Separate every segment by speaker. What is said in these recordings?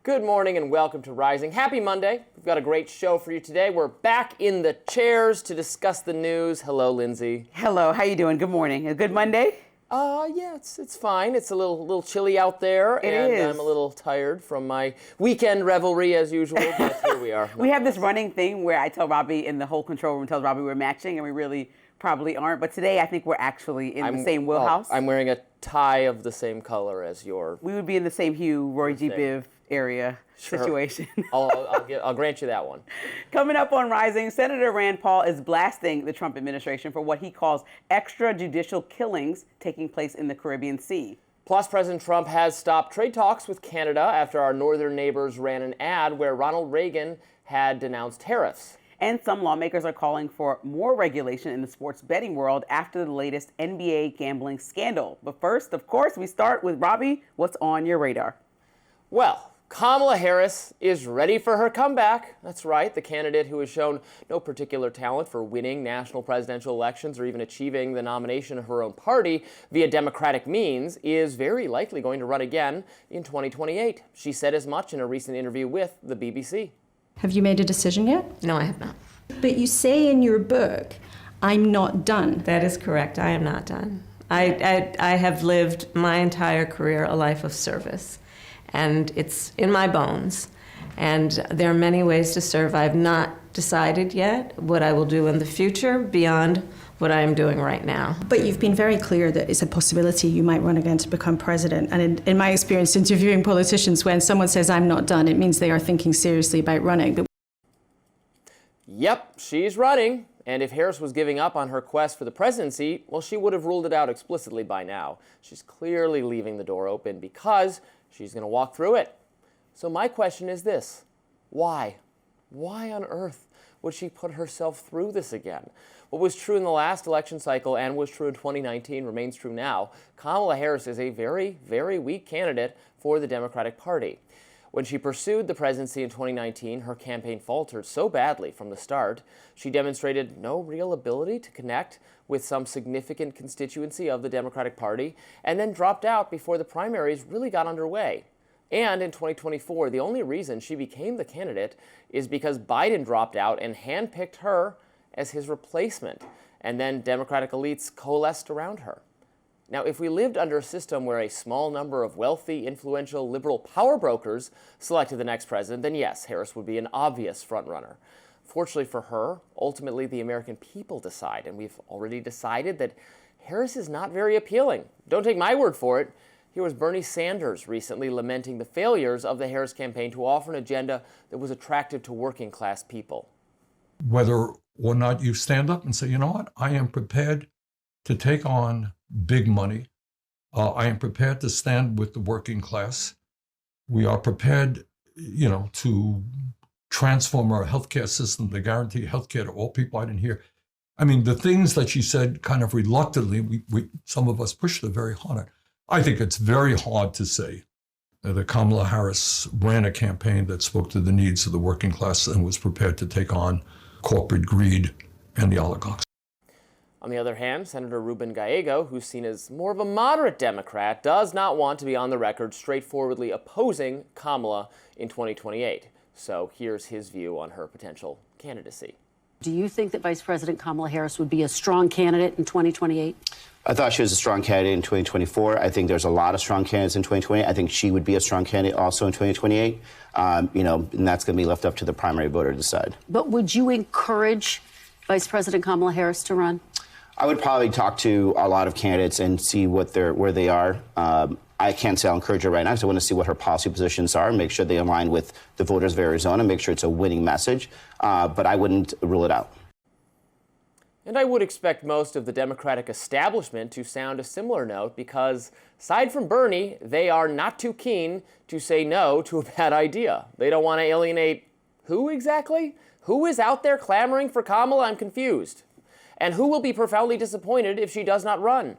Speaker 1: Good morning and welcome to Rising. Happy Monday. We've got a great show for you today. We're back in the chairs to discuss the news. Hello, Lindsey.
Speaker 2: Hello, how you doing? Good morning. A good Monday?
Speaker 1: Yeah, it's fine. It's a little chilly out there,
Speaker 2: It
Speaker 1: and
Speaker 2: is.
Speaker 1: I'm a little tired from my weekend revelry as usual, but here we are.
Speaker 2: We have this running thing where I tell Robby, and the whole control room tells Robby we're matching, and we really probably aren't. But today I think we're actually in the same wheelhouse.
Speaker 1: I'm wearing a tie of the same color as your...
Speaker 2: We would be in the same hue, Roy G. Biv area situation.
Speaker 1: I'll grant you that one.
Speaker 2: Coming up on Rising, Senator Rand Paul is blasting the Trump administration for what he calls extrajudicial killings taking place in the Caribbean Sea.
Speaker 1: Plus, President Trump has stopped trade talks with Canada after our northern neighbors ran an ad where Ronald Reagan had denounced tariffs.
Speaker 2: And some lawmakers are calling for more regulation in the sports betting world after the latest NBA gambling scandal. But first, of course, we start with Robby. What's on your radar?
Speaker 1: Well, Kamala Harris is ready for her comeback. That's right, the candidate who has shown no particular talent for winning national presidential elections or even achieving the nomination of her own party via democratic means is very likely going to run again in 2028. She said as much in a recent interview with the BBC.
Speaker 3: Have you made a decision yet?
Speaker 4: No, I have not.
Speaker 3: But you say in your book, I'm not done.
Speaker 4: That is correct. I am not done. I have lived my entire career a life of service, and it's in my bones. And there are many ways to serve. I've not decided yet what I will do in the future beyond what I am doing right now.
Speaker 3: But you've been very clear that it's a possibility you might run again to become president. And in my experience interviewing politicians, when someone says I'm not done, it means they are thinking seriously about running.
Speaker 1: Yep, she's running. And if Harris was giving up on her quest for the presidency, well, she would have ruled it out explicitly by now. She's clearly leaving the door open because she's going to walk through it. So my question is this: why? Why on earth would she put herself through this again? What was true in the last election cycle and was true in 2019 remains true now. Kamala Harris is a very, very weak candidate for the Democratic Party. When she pursued the presidency in 2019, her campaign faltered so badly from the start. She demonstrated no real ability to connect with some significant constituency of the Democratic Party and then dropped out before the primaries really got underway. And in 2024, the only reason she became the candidate is because Biden dropped out and handpicked her as his replacement, and then Democratic elites coalesced around her. Now, if we lived under a system where a small number of wealthy, influential, liberal power brokers selected the next president, then yes, Harris would be an obvious frontrunner. Fortunately for her, ultimately the American people decide, and we've already decided that Harris is not very appealing. Don't take my word for it. Here was Bernie Sanders recently lamenting the failures of the Harris campaign to offer an agenda that was attractive to working class people.
Speaker 5: Whether or not you stand up and say, you know what, I am prepared to take on big money. I am prepared to stand with the working class. We are prepared, to transform our healthcare system to guarantee healthcare to all people. I didn't hear. I mean, the things that she said kind of reluctantly, some of us pushed her very hard. I think it's very hard to say that Kamala Harris ran a campaign that spoke to the needs of the working class and was prepared to take on corporate greed and the oligarchs.
Speaker 1: On the other hand, Senator Ruben Gallego, who's seen as more of a moderate Democrat, does not want to be on the record straightforwardly opposing Kamala in 2028. So here's his view on her potential candidacy.
Speaker 6: Do you think that Vice President Kamala Harris would be a strong candidate in 2028?
Speaker 7: I thought she was a strong candidate in 2024. I think there's a lot of strong candidates in 2028. I think she would be a strong candidate also in 2028. And that's going to be left up to the primary voter to decide.
Speaker 6: But would you encourage Vice President Kamala Harris to run?
Speaker 7: I would probably talk to a lot of candidates and see where they are. I can't say I'll encourage her right now because I want to see what her policy positions are, make sure they align with the voters of Arizona, make sure it's a winning message. But I wouldn't rule it out.
Speaker 1: And I would expect most of the Democratic establishment to sound a similar note because, aside from Bernie, they are not too keen to say no to a bad idea. They don't want to alienate who exactly? Who is out there clamoring for Kamala? I'm confused. And who will be profoundly disappointed if she does not run?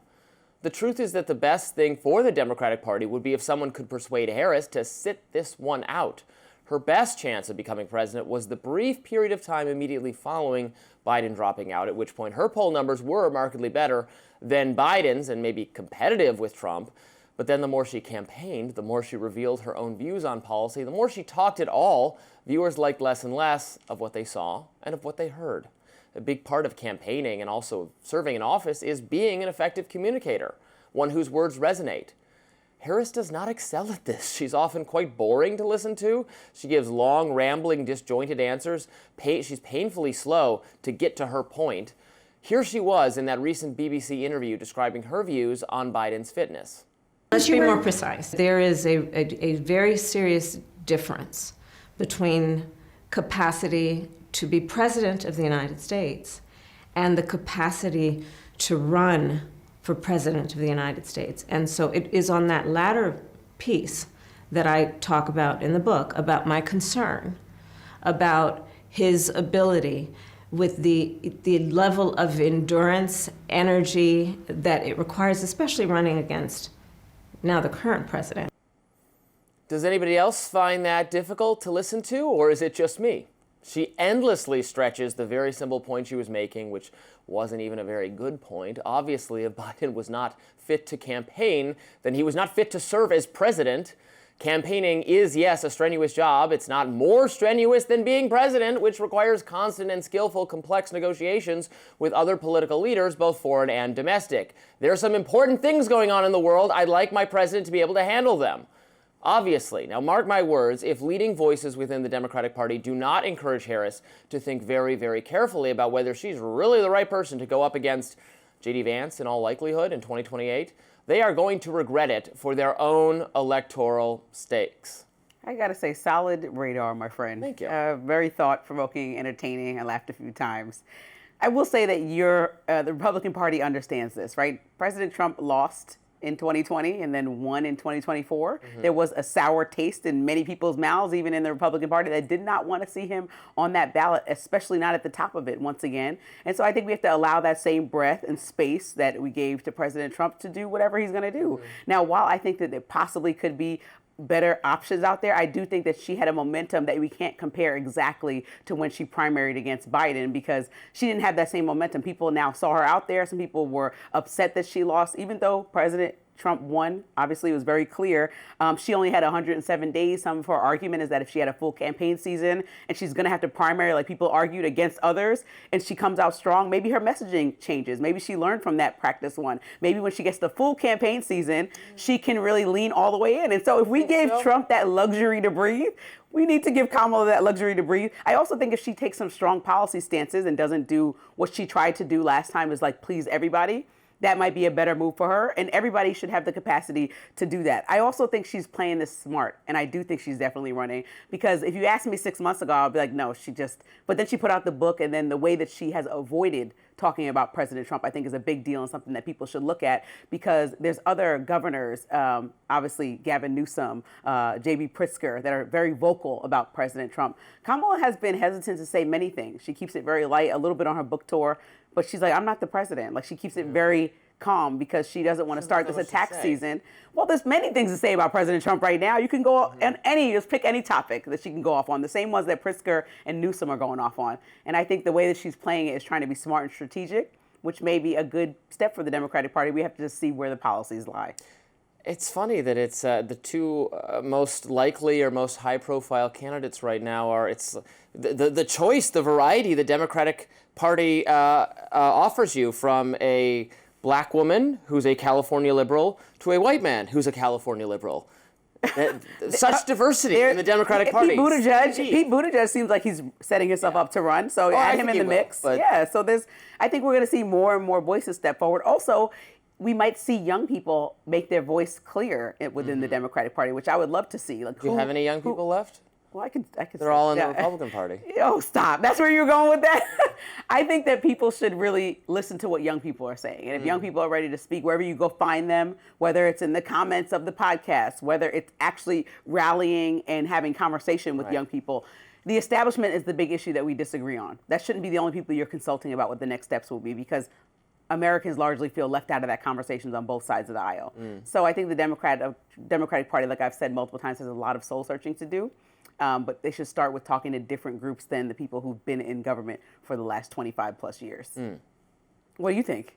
Speaker 1: The truth is that the best thing for the Democratic Party would be if someone could persuade Harris to sit this one out. Her best chance of becoming president was the brief period of time immediately following Biden dropping out, at which point her poll numbers were markedly better than Biden's and maybe competitive with Trump. But then the more she campaigned, the more she revealed her own views on policy, the more she talked at all, viewers liked less and less of what they saw and of what they heard. A big part of campaigning and also serving in office is being an effective communicator, one whose words resonate. Harris does not excel at this. She's often quite boring to listen to. She gives long, rambling, disjointed answers. She's painfully slow to get to her point. Here she was in that recent BBC interview describing her views on Biden's fitness.
Speaker 4: Let's be more precise. There is a very serious difference between capacity to be president of the United States and the capacity to run for president of the United States. And so it is on that latter piece that I talk about in the book, about my concern about his ability with the level of endurance, energy that it requires, especially running against now the current president.
Speaker 1: Does anybody else find that difficult to listen to, or is it just me? She endlessly stretches the very simple point she was making, which wasn't even a very good point. Obviously, if Biden was not fit to campaign, then he was not fit to serve as president. Campaigning is, yes, a strenuous job. It's not more strenuous than being president, which requires constant and skillful, complex negotiations with other political leaders, both foreign and domestic. There are some important things going on in the world. I'd like my president to be able to handle them. Obviously, now mark my words, if leading voices within the Democratic Party do not encourage Harris to think very, very carefully about whether she's really the right person to go up against J.D. Vance in all likelihood in 2028, they are going to regret it for their own electoral stakes.
Speaker 2: I gotta say, solid radar, my friend.
Speaker 1: Thank you.
Speaker 2: Very thought-provoking, entertaining. I laughed a few times. I will say that the Republican Party understands this, right? President Trump lost in 2020 and then won in 2024. There was a sour taste in many people's mouths, even in the Republican Party, that did not want to see him on that ballot, especially not at the top of it once again. And so I think we have to allow that same breath and space that we gave to President Trump to do whatever he's going to do. Now, while I think that there possibly could be better options out there, I do think that she had a momentum that we can't compare exactly to when she primaried against Biden, because she didn't have that same momentum. People now saw her out there. Some people were upset that she lost, even though President Trump won. Obviously, it was very clear. She only had 107 days. Some of her argument is that if she had a full campaign season and she's going to have to primary, like people argued, against others, and she comes out strong, maybe her messaging changes. Maybe she learned from that practice one. Maybe when she gets the full campaign season, she can really lean all the way in. And so if we gave Trump that luxury to breathe, we need to give Kamala that luxury to breathe. I also think if she takes some strong policy stances and doesn't do what she tried to do last time, is like please everybody, that might be a better move for her, and everybody should have the capacity to do that. I also think she's playing this smart, and I do think she's definitely running, because if you asked me 6 months ago, I'd be like, no, but then she put out the book, and then the way that she has avoided talking about President Trump, I think, is a big deal and something that people should look at, because there's other governors, obviously Gavin Newsom, J.B. Pritzker, that are very vocal about President Trump. Kamala has been hesitant to say many things. She keeps it very light, a little bit on her book tour, but she's like, I'm not the president. Like, she keeps it very calm because she doesn't want to start this attack season. Well, there's many things to say about President Trump right now. You can go on just pick any topic that she can go off on, the same ones that Pritzker and Newsom are going off on. And I think the way that she's playing it is trying to be smart and strategic, which may be a good step for the Democratic Party. We have to just see where the policies lie.
Speaker 1: It's funny that it's the two most likely or most high-profile candidates right now are the choice, the variety the Democratic Party offers you, from a black woman who's a California liberal to a white man who's a California liberal. Such diversity in the Democratic Party.
Speaker 2: Pete Buttigieg seems like he's setting himself up to run, so add him in the mix. So I think we're going to see more and more voices step forward. Also, we might see young people make their voice clear within the Democratic Party, which I would love to see. Like,
Speaker 1: do you have any young people left?
Speaker 2: Well, I could.
Speaker 1: They're all in the Republican Party.
Speaker 2: Oh, stop! That's where you're going with that. I think that people should really listen to what young people are saying, and if young people are ready to speak, wherever you go find them, whether it's in the comments of the podcast, whether it's actually rallying and having conversation with young people. The establishment is the big issue that we disagree on. That shouldn't be the only people you're consulting about what the next steps will be, because Americans largely feel left out of that conversations on both sides of the aisle. So I think the Democratic Party, like I've said multiple times, has a lot of soul searching to do. But they should start with talking to different groups than the people who've been in government for the last 25 plus years. What do you think?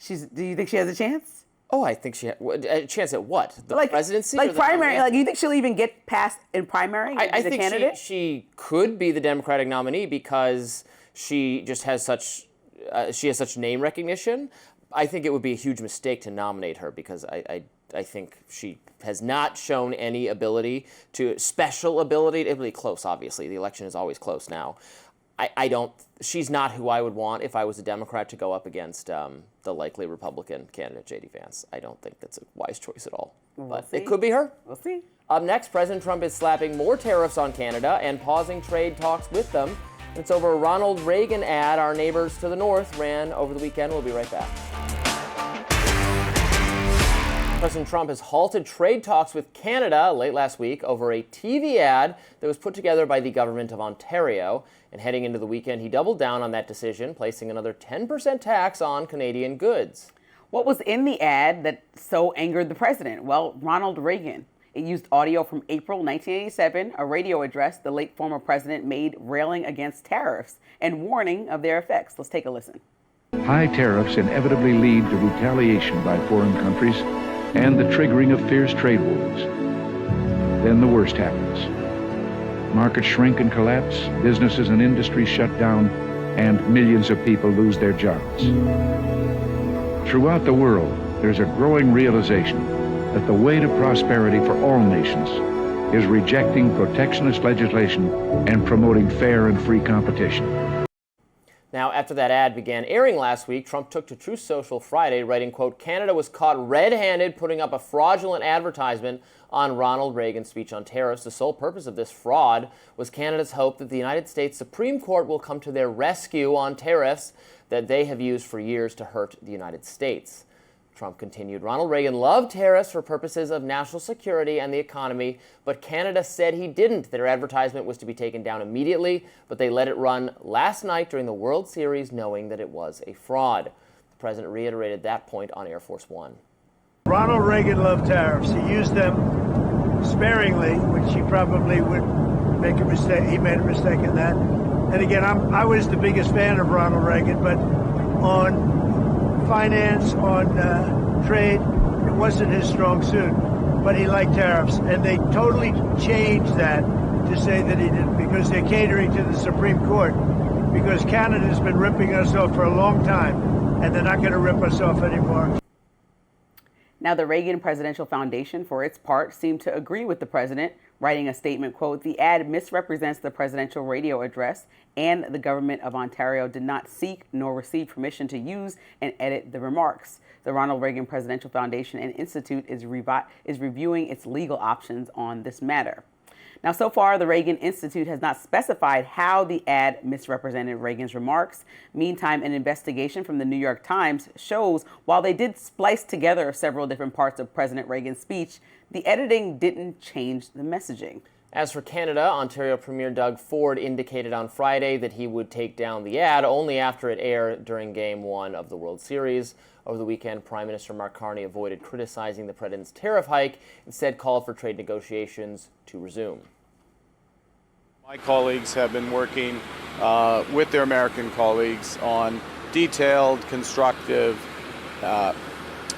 Speaker 2: Do you think she has a chance?
Speaker 1: Oh, I think she had a chance at what? The presidency?
Speaker 2: Like
Speaker 1: or the
Speaker 2: primary.
Speaker 1: nomination?
Speaker 2: Like, you think she'll even get past in primary?
Speaker 1: I think
Speaker 2: candidate?
Speaker 1: she could be the Democratic nominee because she just has such name recognition. I think it would be a huge mistake to nominate her because I think she has not shown any special ability. It'll be close, obviously. The election is always close now. She's not who I would want if I was a Democrat to go up against the likely Republican candidate, J.D. Vance. I don't think that's a wise choice at all. But it could be her.
Speaker 2: We'll see.
Speaker 1: Up next, President Trump is slapping more tariffs on Canada and pausing trade talks with them. It's over a Ronald Reagan ad our neighbors to the north ran over the weekend. We'll be right back. President Trump has halted trade talks with Canada late last week over a TV ad that was put together by the government of Ontario. And heading into the weekend, he doubled down on that decision, placing another 10% tax on Canadian goods.
Speaker 2: What was in the ad that so angered the president? Well, Ronald Reagan. It used audio from April 1987, a radio address the late former president made railing against tariffs and warning of their effects. Let's take a listen.
Speaker 8: High tariffs inevitably lead to retaliation by foreign countries and the triggering of fierce trade wars. Then the worst happens. Markets shrink and collapse, businesses and industries shut down, and millions of people lose their jobs. Throughout the world, there's a growing realization that the way to prosperity for all nations is rejecting protectionist legislation and promoting fair and free competition.
Speaker 1: Now, after that ad began airing last week, Trump took to Truth Social Friday, writing, quote, Canada was caught red-handed putting up a fraudulent advertisement on Ronald Reagan's speech on tariffs. The sole purpose of this fraud was Canada's hope that the United States Supreme Court will come to their rescue on tariffs that they have used for years to hurt the United States. Trump continued, Ronald Reagan loved tariffs for purposes of national security and the economy, but Canada said he didn't. Their advertisement was to be taken down immediately, but they let it run last night during the World Series, knowing that it was a fraud. The president reiterated that point on Air Force One.
Speaker 9: Ronald Reagan loved tariffs. He used them sparingly, which he probably would make a mistake. He made a mistake in that. And again, I was the biggest fan of Ronald Reagan, but on finance, on trade, it wasn't his strong suit, but he liked tariffs. And they totally changed that to say that he didn't, because they're catering to the Supreme Court, because Canada's been ripping us off for a long time, and they're not going to rip us off anymore.
Speaker 2: Now, the Reagan Presidential Foundation, for its part, seemed to agree with the president, writing a statement, quote, the ad misrepresents the presidential radio address, and the government of Ontario did not seek nor receive permission to use and edit the remarks. The Ronald Reagan Presidential Foundation and Institute is reviewing its legal options on this matter. Now, so far, the Reagan Institute has not specified how the ad misrepresented Reagan's remarks. Meantime, an investigation from the New York Times shows while they did splice together several different parts of President Reagan's speech, the editing didn't change the messaging.
Speaker 1: As for Canada, Ontario Premier Doug Ford indicated on Friday that he would take down the ad only after it aired during Game 1 of the World Series. Over the weekend, Prime Minister Mark Carney avoided criticizing the president's tariff hike, instead called for trade negotiations to resume.
Speaker 10: My colleagues have been working with their American colleagues on detailed, constructive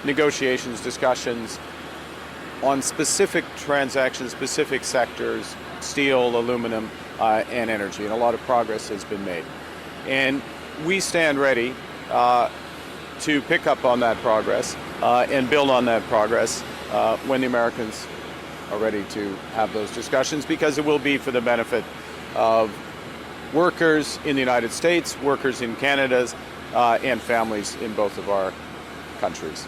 Speaker 10: negotiations, discussions on specific transactions, specific sectors, steel, aluminum, and energy. And a lot of progress has been made. And we stand ready to pick up on that progress and build on that progress when the Americans are ready to have those discussions, because it will be for the benefit of workers in the United States, workers in Canada, and families in both of our countries.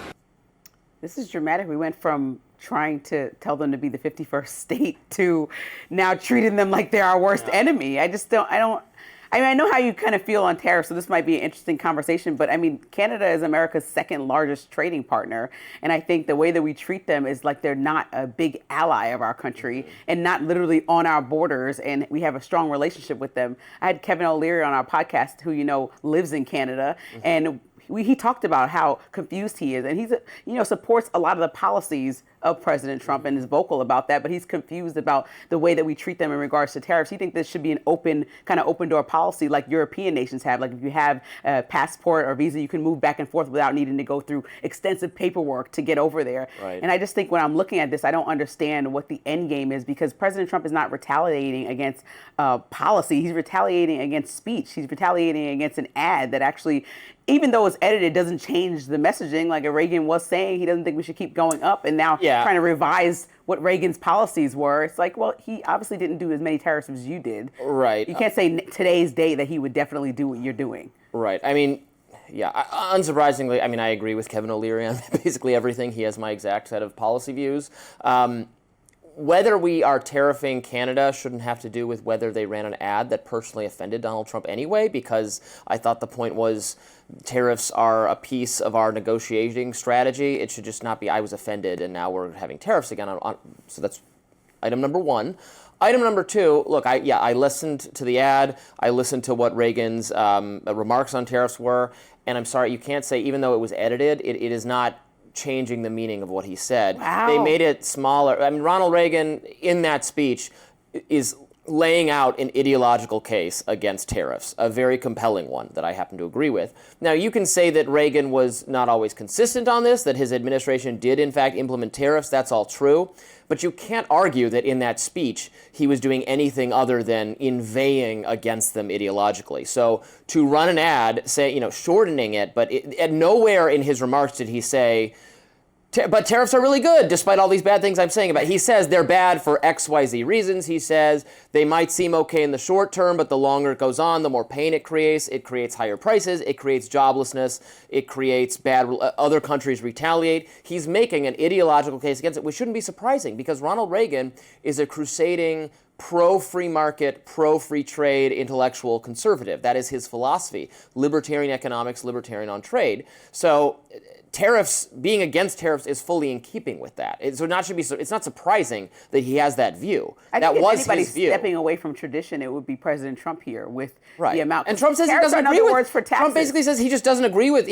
Speaker 2: This is dramatic. We went from trying to tell them to be the 51st state to now treating them like they're our worst enemy. I know how you kind of feel on tariffs, so this might be an interesting conversation, but I mean, Canada is America's second largest trading partner, and I think the way that we treat them is like they're not a big ally of our country and not literally on our borders, and we have a strong relationship with them. I had Kevin O'Leary on our podcast, who, you know, lives in Canada, and he talked about how confused he is, and he's, supports a lot of the policies of President Trump and is vocal about that, but he's confused about the way that we treat them in regards to tariffs. He thinks this should be an open door policy like European nations have. Like if you have a passport or visa, you can move back and forth without needing to go through extensive paperwork to get over there.
Speaker 1: Right.
Speaker 2: And I just think when I'm looking at this, I don't understand what the end game is, because President Trump is not retaliating against policy. He's retaliating against speech. He's retaliating against an ad that actually, even though it's edited, doesn't change the messaging. Like Reagan was saying, he doesn't think we should keep going up, and now trying to revise what Reagan's policies were. It's like, well, he obviously didn't do as many tariffs as you did.
Speaker 1: Right.
Speaker 2: You can't say today's date that he would definitely do what you're doing.
Speaker 1: Right. I mean, yeah, unsurprisingly, I mean, I agree with Kevin O'Leary on basically everything. He has my exact set of policy views. Whether we are tariffing Canada shouldn't have to do with whether they ran an ad that personally offended Donald Trump anyway, because I thought the point was tariffs are a piece of our negotiating strategy. It should just not be, I was offended and now we're having tariffs again. So that's item number one. Item number two, look, I listened to the ad. I listened to what Reagan's remarks on tariffs were. And I'm sorry, you can't say, even though it was edited, it is not changing the meaning of what he said.
Speaker 2: Wow.
Speaker 1: They made it smaller. I mean, Ronald Reagan, in that speech, is laying out an ideological case against tariffs, a very compelling one that I happen to agree with. Now, you can say that Reagan was not always consistent on this, that his administration did, in fact, implement tariffs. That's all shtrue. But you can't argue that in that speech he was doing anything other than inveighing against them ideologically. So to run an ad, shortening it, but at nowhere in his remarks did he say, but tariffs are really good, despite all these bad things I'm saying about it. He says they're bad for XYZ reasons. He says they might seem okay in the short term, but the longer it goes on, the more pain it creates. It creates higher prices. It creates joblessness. It creates other countries retaliate. He's making an ideological case against it, which shouldn't be surprising, because Ronald Reagan is a crusading pro-free market, pro-free trade intellectual conservative. That is his philosophy. Libertarian economics, libertarian on trade. So tariffs, being against tariffs, is fully in keeping with that. It's not surprising that he has that view. That was his view.
Speaker 2: Stepping away from tradition, it would be President Trump here with
Speaker 1: right.
Speaker 2: the amount.
Speaker 1: And Trump says he doesn't agree with. Trump basically says he just doesn't agree with.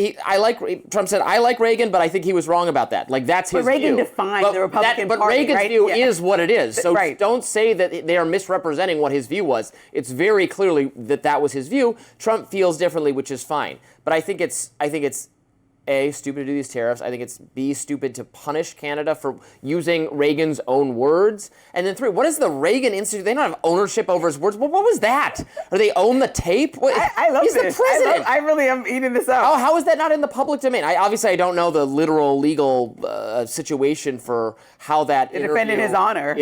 Speaker 1: Trump said, I like Reagan, but I think he was wrong about that. Like, that's his view.
Speaker 2: But Reagan defined the Republican Party,
Speaker 1: but Reagan's
Speaker 2: right?
Speaker 1: view is what it is. So
Speaker 2: right.
Speaker 1: Don't say that they are misrepresenting what his view was. It's very clearly that was his view. Trump feels differently, which is fine. But I think it's A, stupid to do these tariffs. I think it's B, stupid to punish Canada for using Reagan's own words. And then 3, what is the Reagan Institute? They don't have ownership over his words. What was that? Or they own the tape?
Speaker 2: I love
Speaker 1: He's
Speaker 2: this.
Speaker 1: the president.
Speaker 2: I really am eating this up.
Speaker 1: How is that not in the public domain? I don't know the literal legal situation for how that
Speaker 2: it defended his honor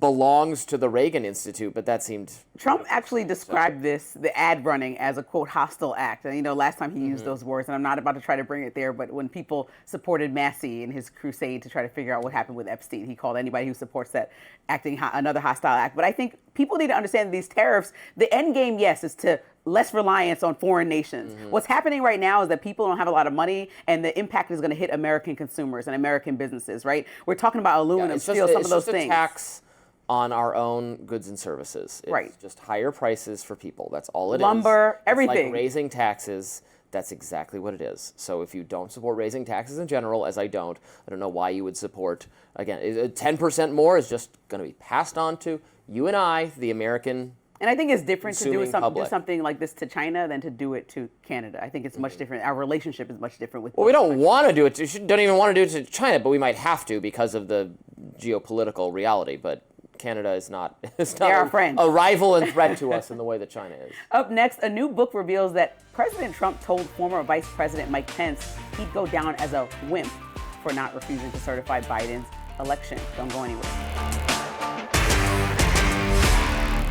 Speaker 1: belongs to the Reagan Institute, but that seemed...
Speaker 2: Trump actually described the ad running as a, quote, hostile act. And, last time he used those words, and I'm not about to try to bring it there, but when people supported Massey in his crusade to try to figure out what happened with Epstein, he called anybody who supports that acting another hostile act. But I think people need to understand these tariffs, the end game, yes, is to less reliance on foreign nations. Mm-hmm. What's happening right now is that people don't have a lot of money, and the impact is going to hit American consumers and American businesses, right? We're talking about aluminum, steel, some of those things.
Speaker 1: It's just a tax on our own goods and services. It's
Speaker 2: right.
Speaker 1: just higher prices for people. That's all it
Speaker 2: Lumber,
Speaker 1: is.
Speaker 2: everything.
Speaker 1: It's like raising taxes. That's exactly what it is. So if you don't support raising taxes in general, as I don't know why you would support, again, 10% more is just going to be passed on to you and I, the American.
Speaker 2: And I think it's different to do
Speaker 1: public.
Speaker 2: something like this to China than to do it to Canada. I think it's much different. Our relationship is much different with.
Speaker 1: Well, we don't want to do it. Don't even want to do it to China, but we might have to because of the geopolitical reality. But Canada is not a rival and threat to us in the way that China is.
Speaker 2: Up next, a new book reveals that President Trump told former Vice President Mike Pence he'd go down as a wimp for not refusing to certify Biden's election. Don't go anywhere.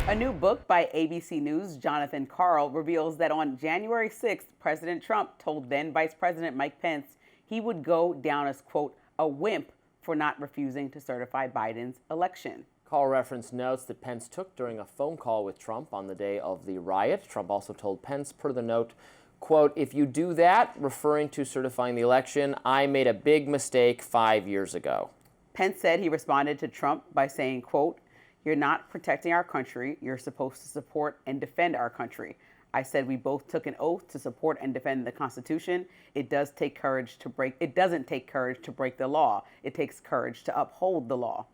Speaker 2: A new book by ABC News' Jonathan Karl reveals that on January 6th, President Trump told then Vice President Mike Pence he would go down as, quote, a wimp for not refusing to certify Biden's election.
Speaker 1: Call reference notes that Pence took during a phone call with Trump on the day of the riot. Trump also told Pence, per the note, quote, if you do that, referring to certifying the election, I made a big mistake 5 years ago.
Speaker 2: Pence said he responded to Trump by saying, quote, you're not protecting our country. You're supposed to support and defend our country. I said we both took an oath to support and defend the Constitution. It doesn't take courage to break the law. It takes courage to uphold the law.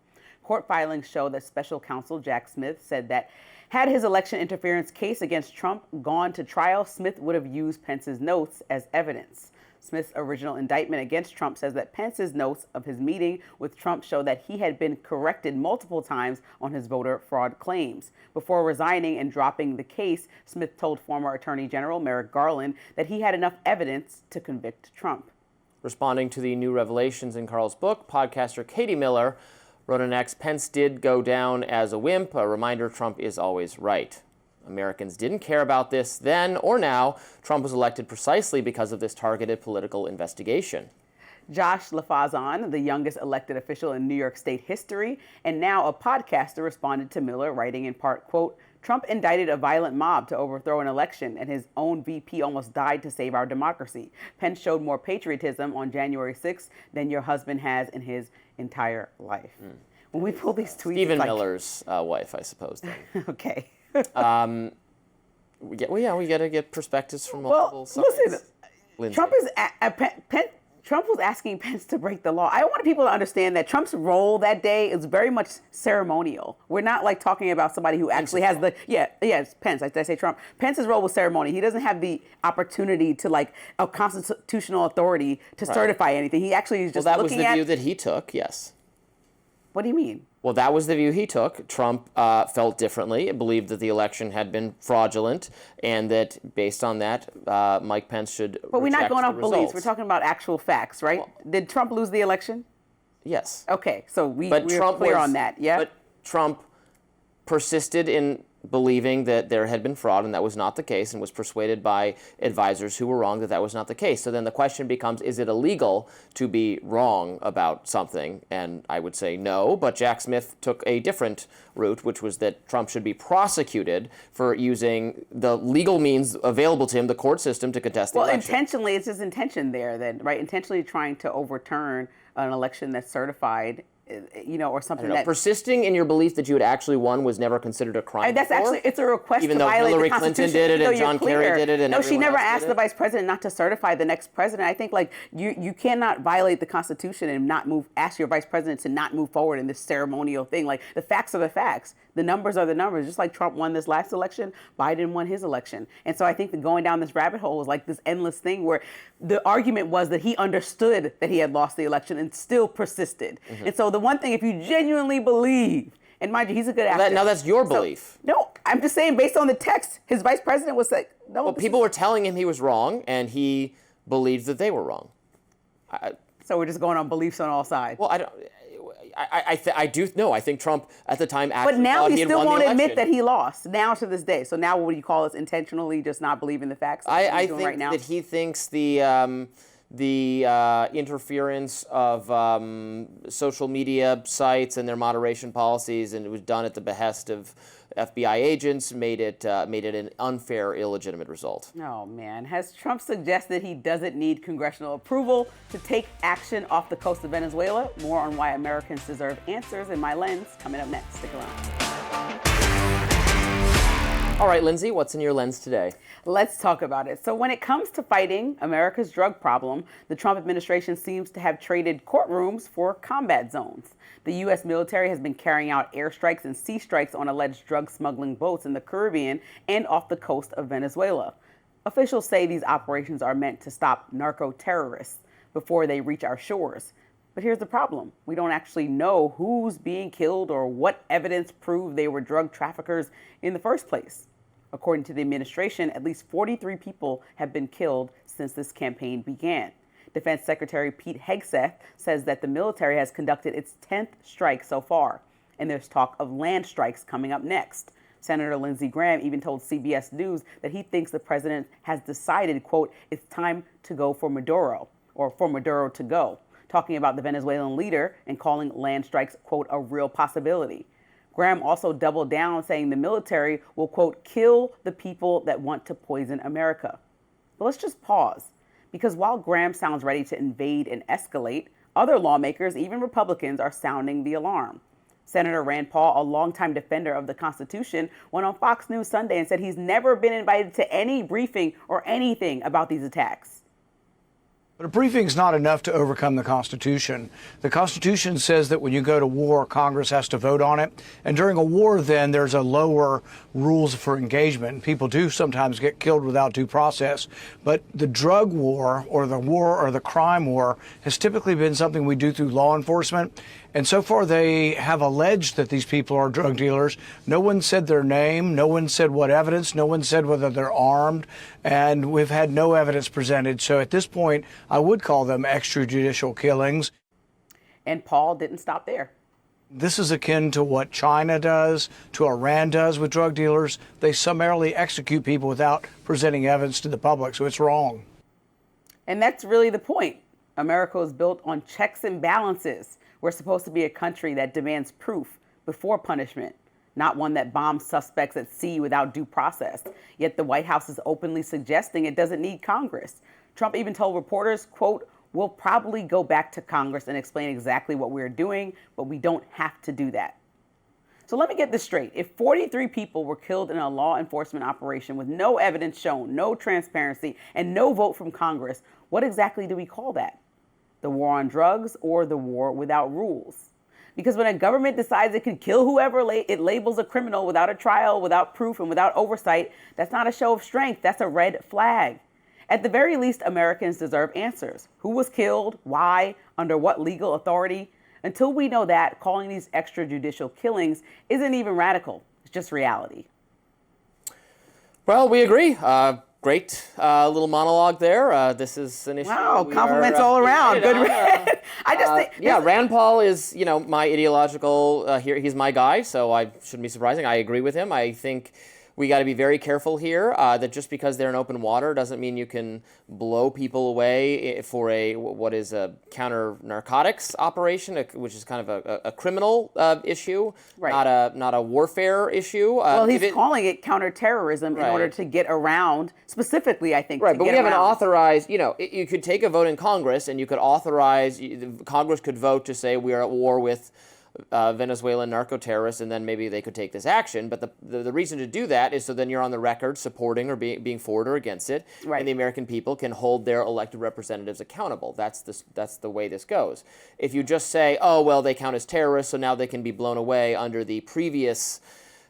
Speaker 2: Court filings show that special counsel Jack Smith said that had his election interference case against Trump gone to trial, Smith would have used Pence's notes as evidence. Smith's original indictment against Trump says that Pence's notes of his meeting with Trump show that he had been corrected multiple times on his voter fraud claims. Before resigning and dropping the case, Smith told former Attorney General Merrick Garland that he had enough evidence to convict Trump.
Speaker 1: Responding to the new revelations in Carl's book, podcaster Katie Miller wrote on X, Pence did go down as a wimp, a reminder Trump is always right. Americans didn't care about this then or now. Trump was elected precisely because of this targeted political investigation.
Speaker 2: Josh LaFazan, the youngest elected official in New York State history, and now a podcaster, responded to Miller, writing in part, quote, Trump indicted a violent mob to overthrow an election, and his own VP almost died to save our democracy. Pence showed more patriotism on January 6th than your husband has in his entire life. When we pull these tweets,
Speaker 1: Stephen Miller's wife, I suppose.
Speaker 2: Okay.
Speaker 1: We got to get perspectives from multiple sides.
Speaker 2: Listen,
Speaker 1: Lindsey.
Speaker 2: Trump was asking Pence to break the law. I want people to understand that Trump's role that day is very much ceremonial. We're not like talking about somebody who actually has the, it's Pence. Did I say Trump? Pence's role was ceremony. He doesn't have the opportunity to like a constitutional authority to certify anything. He actually is just
Speaker 1: that was the view that he took, yes.
Speaker 2: What do you mean?
Speaker 1: Well, that was the view he took. Trump felt differently, believed that the election had been fraudulent, and that based on that, Mike Pence should reject the results.
Speaker 2: But we're not going off beliefs. We're talking about actual facts, right? Well, did Trump lose the election?
Speaker 1: Yes.
Speaker 2: Okay, so we're clear on that, yeah?
Speaker 1: But Trump persisted in believing that there had been fraud and that was not the case, and was persuaded by advisors who were wrong that that was not the case. So then the question becomes, is it illegal to be wrong about something? And I would say no, but Jack Smith took a different route, which was that Trump should be prosecuted for using the legal means available to him, the court system, to contest the election.
Speaker 2: Well, intentionally, it's his intention there then, right? Intentionally trying to overturn an election that's certified, or something that...
Speaker 1: Persisting in your belief that you had actually won was never considered a crime
Speaker 2: That's
Speaker 1: before,
Speaker 2: actually, it's a request
Speaker 1: even
Speaker 2: to
Speaker 1: though
Speaker 2: violate
Speaker 1: Hillary
Speaker 2: the
Speaker 1: Clinton
Speaker 2: Constitution.
Speaker 1: did it and John Kerry did it and
Speaker 2: No, she never asked the
Speaker 1: vice
Speaker 2: vice president not to certify the next president. I think you cannot violate the Constitution and ask your vice president to not move forward in this ceremonial thing. Like, the facts are the facts. The numbers are the numbers. Just like Trump won this last election, Biden won his election. And so I think that going down this rabbit hole is like this endless thing where the argument was that he understood that he had lost the election and still persisted. Mm-hmm. And so the one thing, if you genuinely believe, and mind you, he's a good actor.
Speaker 1: Now that's your belief.
Speaker 2: No, I'm just saying, based on the text, his vice president was like, no.
Speaker 1: Well, people were telling him he was wrong, and he believed that they were wrong.
Speaker 2: So we're just going on beliefs on all sides.
Speaker 1: Well, I do know. I think Trump at the time actually
Speaker 2: But now he still won't admit that he lost, now to this day. So now what do you call it? Intentionally just not believing the facts?
Speaker 1: I think right now? That he thinks the interference of social media sites and their moderation policies, and it was done at the behest of FBI agents, made it an unfair, illegitimate result.
Speaker 2: Oh, man. Has Trump suggested he doesn't need congressional approval to take action off the coast of Venezuela? More on why Americans deserve answers in my lens coming up next. Stick around.
Speaker 1: All right, Lindsey, what's in your lens today?
Speaker 2: Let's talk about it. So when it comes to fighting America's drug problem, the Trump administration seems to have traded courtrooms for combat zones. The U.S. military has been carrying out airstrikes and sea strikes on alleged drug smuggling boats in the Caribbean and off the coast of Venezuela. Officials say these operations are meant to stop narco-terrorists before they reach our shores. But here's the problem. We don't actually know who's being killed or what evidence proved they were drug traffickers in the first place. According to the administration, at least 43 people have been killed since this campaign began. Defense Secretary Pete Hegseth says that the military has conducted its 10th strike so far, and there's talk of land strikes coming up next. Senator Lindsey Graham even told CBS News that he thinks the president has decided, quote, it's time to go for Maduro, or for Maduro to go, talking about the Venezuelan leader and calling land strikes, quote, a real possibility. Graham also doubled down, saying the military will, quote, kill the people that want to poison America. But let's just pause, because while Graham sounds ready to invade and escalate, other lawmakers, even Republicans, are sounding the alarm. Senator Rand Paul, a longtime defender of the Constitution, went on Fox News Sunday and said he's never been invited to any briefing or anything about these attacks.
Speaker 11: But a briefing's not enough to overcome the Constitution. The Constitution says that when you go to war, Congress has to vote on it. And during a war, then, there's a lower rules for engagement. People do sometimes get killed without due process. But the drug war or the crime war has typically been something we do through law enforcement. And so far, they have alleged that these people are drug dealers. No one said their name. No one said what evidence. No one said whether they're armed. And we've had no evidence presented. So at this point, I would call them extrajudicial killings.
Speaker 2: And Paul didn't stop there.
Speaker 11: This is akin to what China does, to Iran does with drug dealers. They summarily execute people without presenting evidence to the public. So it's wrong.
Speaker 2: And that's really the point. America is built on checks and balances. We're supposed to be a country that demands proof before punishment, not one that bombs suspects at sea without due process. Yet the White House is openly suggesting it doesn't need Congress. Trump even told reporters, quote, "We'll probably go back to Congress and explain exactly what we're doing, but we don't have to do that." So let me get this straight. If 43 people were killed in a law enforcement operation with no evidence shown, no transparency, and no vote from Congress, what exactly do we call that? The war on drugs or the war without rules? Because when a government decides it can kill whoever it labels a criminal without a trial, without proof, and without oversight, that's not a show of strength. That's a red flag. At the very least, Americans deserve answers. Who was killed? Why? Under what legal authority? Until we know that, calling these extrajudicial killings isn't even radical. It's just reality.
Speaker 1: Well, we agree. Great little monologue there. This is an issue.
Speaker 2: Wow, compliments all around. Good. I just think.
Speaker 1: Yeah, Rand Paul is, my ideological, he's my guy, so I shouldn't be surprising. I agree with him. I think we got to be very careful here that just because they're in open water doesn't mean you can blow people away for what is a counter narcotics operation, which is kind of a criminal issue,
Speaker 2: right.
Speaker 1: not a warfare issue.
Speaker 2: Well, he's calling it counterterrorism in order to get around, specifically, I think.
Speaker 1: Right, but we haven't authorized, you could take a vote in Congress and you could authorize, Congress could vote to say we are at war with Venezuelan narco-terrorists, and then maybe they could take this action. But the reason to do that is so then you're on the record supporting or being for it or against it, and the American people can hold their elected representatives accountable. That's the way this goes. If you just say, oh, well, they count as terrorists, so now they can be blown away under the previous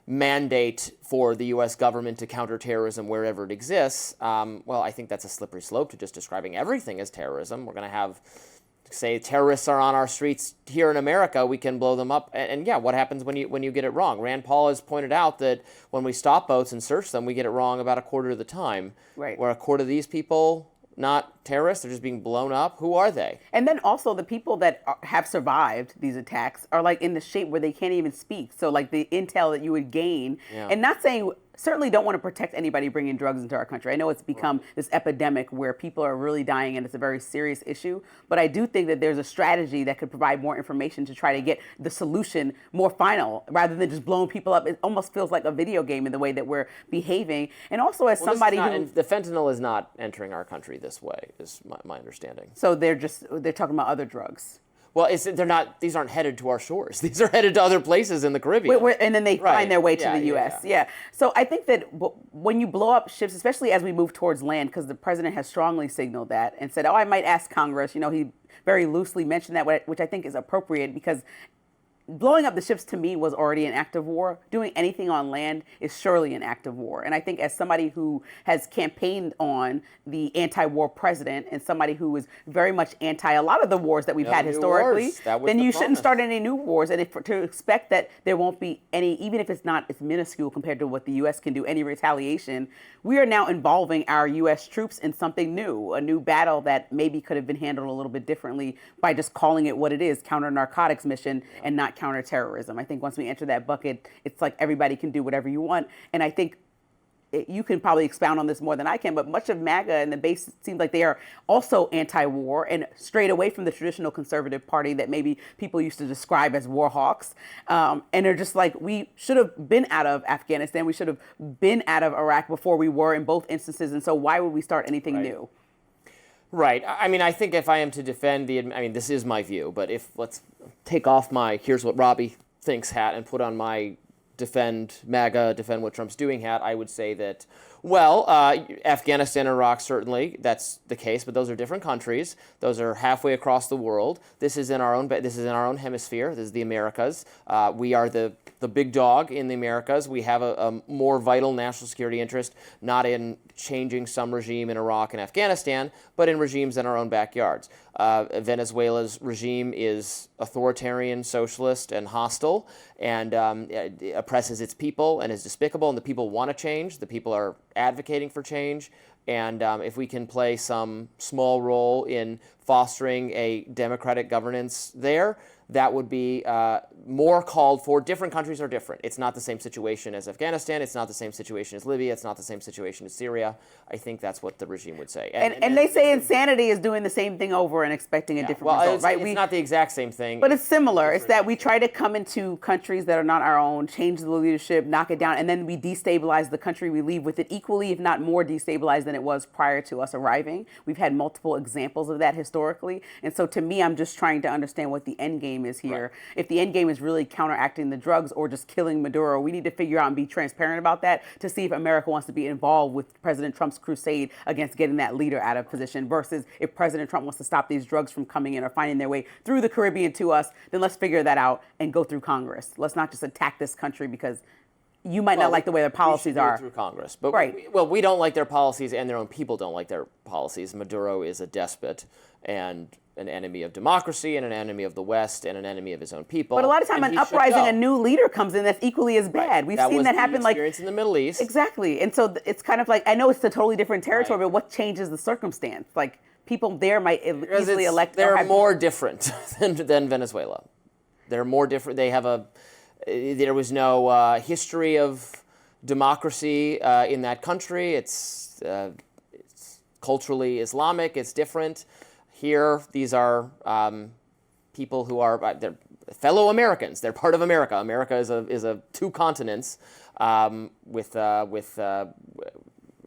Speaker 1: mandate for the U.S. government to counter terrorism wherever it exists, well, I think that's a slippery slope to just describing everything as terrorism. We're going to have say terrorists are on our streets here in America, we can blow them up. And yeah, what happens when you get it wrong? Rand Paul has pointed out that when we stop boats and search them, we get it wrong about a quarter of the time.
Speaker 2: Right.
Speaker 1: Where a quarter of these people, not terrorists, they're just being blown up. Who are they?
Speaker 2: And then also the people that have survived these attacks are like in the shape where they can't even speak. So like the intel that you would gain, and not saying, certainly don't want to protect anybody bringing drugs into our country. I know it's become this epidemic where people are really dying and it's a very serious issue. But I do think that there's a strategy that could provide more information to try to get the solution more final rather than just blowing people up. It almost feels like a video game in the way that we're behaving. And also as somebody who...
Speaker 1: The fentanyl is not entering our country this way, is my understanding.
Speaker 2: So they're talking about other drugs.
Speaker 1: Well, they're not. These aren't headed to our shores. These are headed to other places in the Caribbean.
Speaker 2: And then they find their way to the U.S. Yeah. So I think that when you blow up ships, especially as we move towards land, because the president has strongly signaled that and said, oh, I might ask Congress. He very loosely mentioned that, which I think is appropriate because blowing up the ships to me was already an act of war. Doing anything on land is surely an act of war. And I think as somebody who has campaigned on the anti-war president and somebody who is very much anti a lot of the wars that we've had historically, then you shouldn't start any new wars. And to expect that there won't be any, even if it's minuscule compared to what the U.S. can do, any retaliation, we are now involving our U.S. troops in something new, a new battle that maybe could have been handled a little bit differently by just calling it what it is, counter-narcotics mission and not counter-terrorism. I think once we enter that bucket, it's like everybody can do whatever you want. And I think you can probably expound on this more than I can, but much of MAGA and the base seems like they are also anti-war and strayed away from the traditional conservative party that maybe people used to describe as war hawks. And they're just like, we should have been out of Afghanistan. We should have been out of Iraq before we were in both instances. And so why would we start anything new?
Speaker 1: Right. I mean, I think if I am to defend this is my view, but let's take off here's what Robby thinks hat and put on my defend MAGA, defend what Trump's doing hat, I would say that, well, Afghanistan and Iraq, certainly, that's the case, but those are different countries. Those are halfway across the world. This is in our own hemisphere. This is the Americas. We are the big dog in the Americas. We have a more vital national security interest, not in changing some regime in Iraq and Afghanistan, but in regimes in our own backyards. Venezuela's regime is authoritarian, socialist, and hostile, and oppresses its people and is despicable, and the people want to change. The people are advocating for change, and if we can play some small role in fostering a democratic governance there, that would be more called for. Different countries are different. It's not the same situation as Afghanistan. It's not the same situation as Libya. It's not the same situation as Syria. I think that's what the regime would say.
Speaker 2: And they say insanity is doing the same thing over and expecting a different result, right?
Speaker 1: It's not the exact same thing.
Speaker 2: But it's similar. It's that we try to come into countries that are not our own, change the leadership, knock it down, and then we destabilize the country we leave with it equally, if not more destabilized than it was prior to us arriving. We've had multiple examples of that historically. And so to me, I'm just trying to understand what the end game is here. Right. If the end game is really counteracting the drugs or just killing Maduro, we need to figure out and be transparent about that to see if America wants to be involved with President Trump's crusade against getting that leader out of position versus if President Trump wants to stop these drugs from coming in or finding their way through the Caribbean to us, then let's figure that out and go through Congress. Let's not just attack this country because you might not like the way their policies are.
Speaker 1: Through Congress. But
Speaker 2: right.
Speaker 1: we don't like their policies, and their own people don't like their policies. Maduro is a despot and an enemy of democracy and an enemy of the West and an enemy of his own people.
Speaker 2: But a lot of time an uprising, a new leader comes in that's equally as bad.
Speaker 1: Right.
Speaker 2: We've seen that happen like
Speaker 1: experience in the Middle East.
Speaker 2: Exactly. And so it's kind of like, I know it's a totally different territory, but what changes the circumstance? Like people there might easily elect.
Speaker 1: They're more different than Venezuela. They're more different. They have there was no history of democracy in that country. It's culturally Islamic. It's different. Here, these are people who are they're fellow Americans. They're part of America. America is a two continents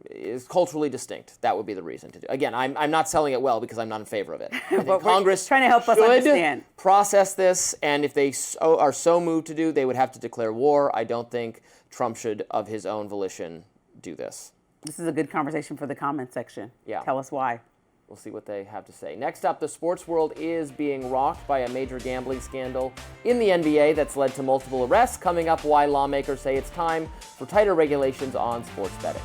Speaker 1: is culturally distinct. That would be the reason to do. Again, I'm not selling it well because I'm not in favor of it.
Speaker 2: But
Speaker 1: Congress
Speaker 2: trying to help us understand.
Speaker 1: Process this, and if they are so moved to do, they would have to declare war. I don't think Trump should, of his own volition, do this.
Speaker 2: This is a good conversation for the comment section.
Speaker 1: Yeah.
Speaker 2: Tell us why.
Speaker 1: We'll see what they have to say. Next up, the sports world is being rocked by a major gambling scandal in the NBA that's led to multiple arrests. Coming up, why lawmakers say it's time for tighter regulations on sports betting.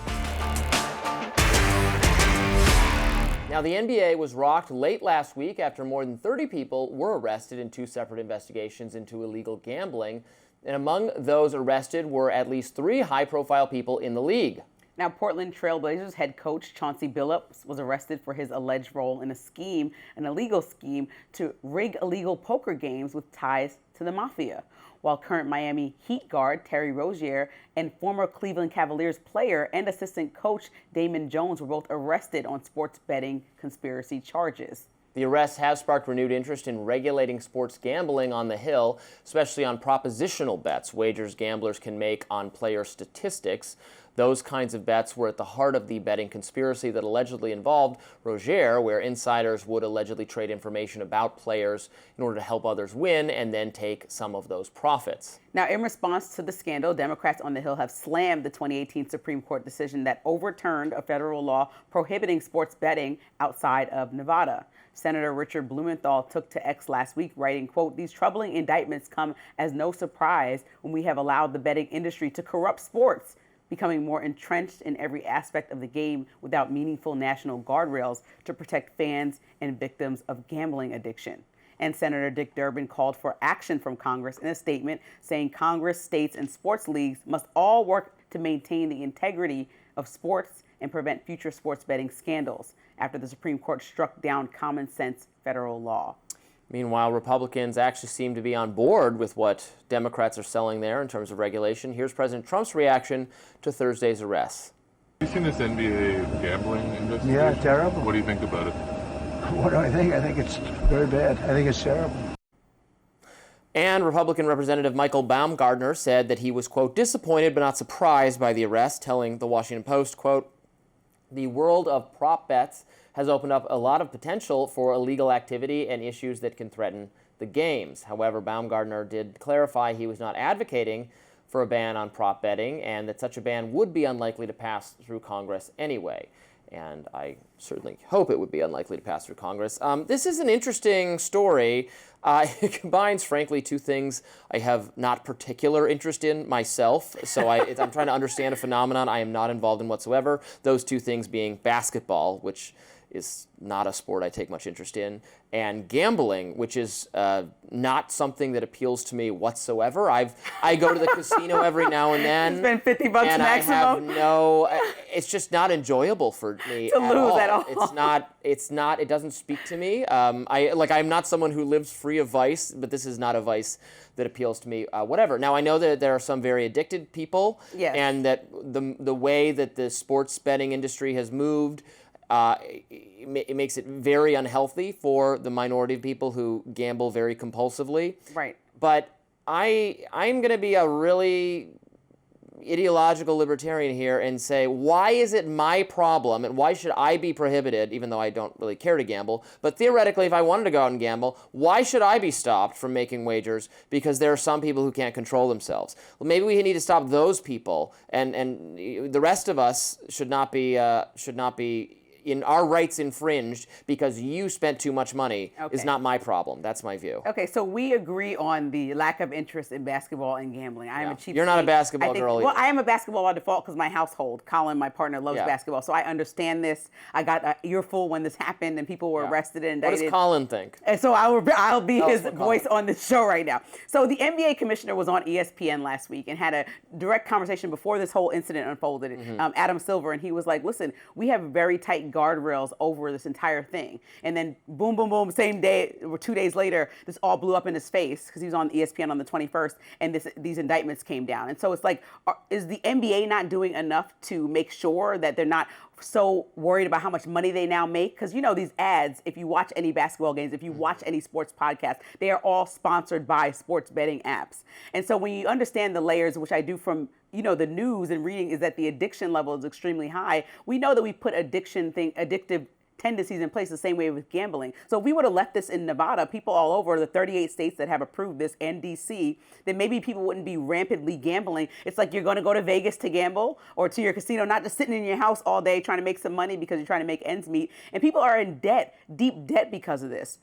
Speaker 1: Now, the NBA was rocked late last week after more than 30 people were arrested in two separate investigations into illegal gambling. And among those arrested were at least 3 high-profile people in the league.
Speaker 2: Now, Portland Trail Blazers head coach Chauncey Billups was arrested for his alleged role in an illegal scheme to rig illegal poker games with ties to the mafia, while current Miami Heat guard Terry Rozier and former Cleveland Cavaliers player and assistant coach Damon Jones were both arrested on sports betting conspiracy charges.
Speaker 1: The arrests have sparked renewed interest in regulating sports gambling on the Hill, especially on propositional bets, wagers gamblers can make on player statistics. Those kinds of bets were at the heart of the betting conspiracy that allegedly involved Rozier, where insiders would allegedly trade information about players in order to help others win and then take some of those profits.
Speaker 2: Now, in response to the scandal, Democrats on the Hill have slammed the 2018 Supreme Court decision that overturned a federal law prohibiting sports betting outside of Nevada. Senator Richard Blumenthal took to X last week, writing, quote, "These troubling indictments come as no surprise when we have allowed the betting industry to corrupt sports, becoming more entrenched in every aspect of the game without meaningful national guardrails to protect fans and victims of gambling addiction." And Senator Dick Durbin called for action from Congress in a statement saying Congress, states, and sports leagues must all work to maintain the integrity of sports and prevent future sports betting scandals after the Supreme Court struck down common sense federal law.
Speaker 1: Meanwhile, Republicans actually seem to be on board with what Democrats are selling there in terms of regulation. Here's President Trump's reaction to Thursday's arrests.
Speaker 12: Have you seen this NBA gambling investigation?
Speaker 9: Yeah, terrible.
Speaker 12: What do you think about it?
Speaker 9: What do I think? I think it's very bad. I think it's terrible.
Speaker 1: And Republican Representative Michael Baumgartner said that he was, quote, disappointed but not surprised by the arrest, telling the Washington Post, quote, "The world of prop bets has opened up a lot of potential for illegal activity and issues that can threaten the games. However, Baumgartner did clarify he was not advocating for a ban on prop betting and that such a ban would be unlikely to pass through Congress anyway. And I certainly hope it would be unlikely to pass through Congress. This is an interesting story. It combines, frankly, two things I have not particular interest in myself. So I'm trying to understand a phenomenon I am not involved in whatsoever. Those two things being basketball, which is not a sport I take much interest in, and gambling, which is not something that appeals to me whatsoever. I go to the casino every now and then.
Speaker 2: Spend $50
Speaker 1: and
Speaker 2: maximum.
Speaker 1: I have it's just not enjoyable for me
Speaker 2: to lose at all.
Speaker 1: It's not. It doesn't speak to me. I'm not someone who lives free of vice, but this is not a vice that appeals to me. Whatever. Now I know that there are some very addicted people,
Speaker 2: yes.
Speaker 1: and that the way that the sports betting industry has moved. It makes it very unhealthy for the minority of people who gamble very compulsively.
Speaker 2: Right.
Speaker 1: But I'm going to be a really ideological libertarian here and say, why is it my problem and why should I be prohibited, even though I don't really care to gamble? But theoretically, if I wanted to go out and gamble, why should I be stopped from making wagers because there are some people who can't control themselves? Well, maybe we need to stop those people, and the rest of us should not be in our rights infringed because you spent too much money is not my problem. That's my view.
Speaker 2: Okay, so we agree on the lack of interest in basketball and gambling. I am a cheap.
Speaker 1: You're not a basketball girl either.
Speaker 2: Well, I am a basketball by default because my household, Colin, my partner, loves basketball. So I understand this. I got an earful when this happened and people were arrested and indicted.
Speaker 1: What does Colin think?
Speaker 2: And so I'll be his voice on this show right now. So the NBA commissioner was on ESPN last week and had a direct conversation before this whole incident unfolded. Adam Silver, and he was like, listen, we have very tight guardrails over this entire thing. And then boom, boom, boom, same day or 2 days later, this all blew up in his face because he was on ESPN on the 21st and these indictments came down. And so it's like, is the NBA not doing enough to make sure that they're not so worried about how much money they now make? Because you know these ads, if you watch any basketball games, if you watch any sports podcast, they are all sponsored by sports betting apps. And so when you understand the layers, which I do from the news and reading, is that the addiction level is extremely high. We know that we put addictive tendencies in place the same way with gambling. So if we would have left this in Nevada, people all over the 38 states that have approved this and DC, then maybe people wouldn't be rampantly gambling. It's like you're going to go to Vegas to gamble or to your casino, not just sitting in your house all day trying to make some money because you're trying to make ends meet. And people are in debt, deep debt because of this.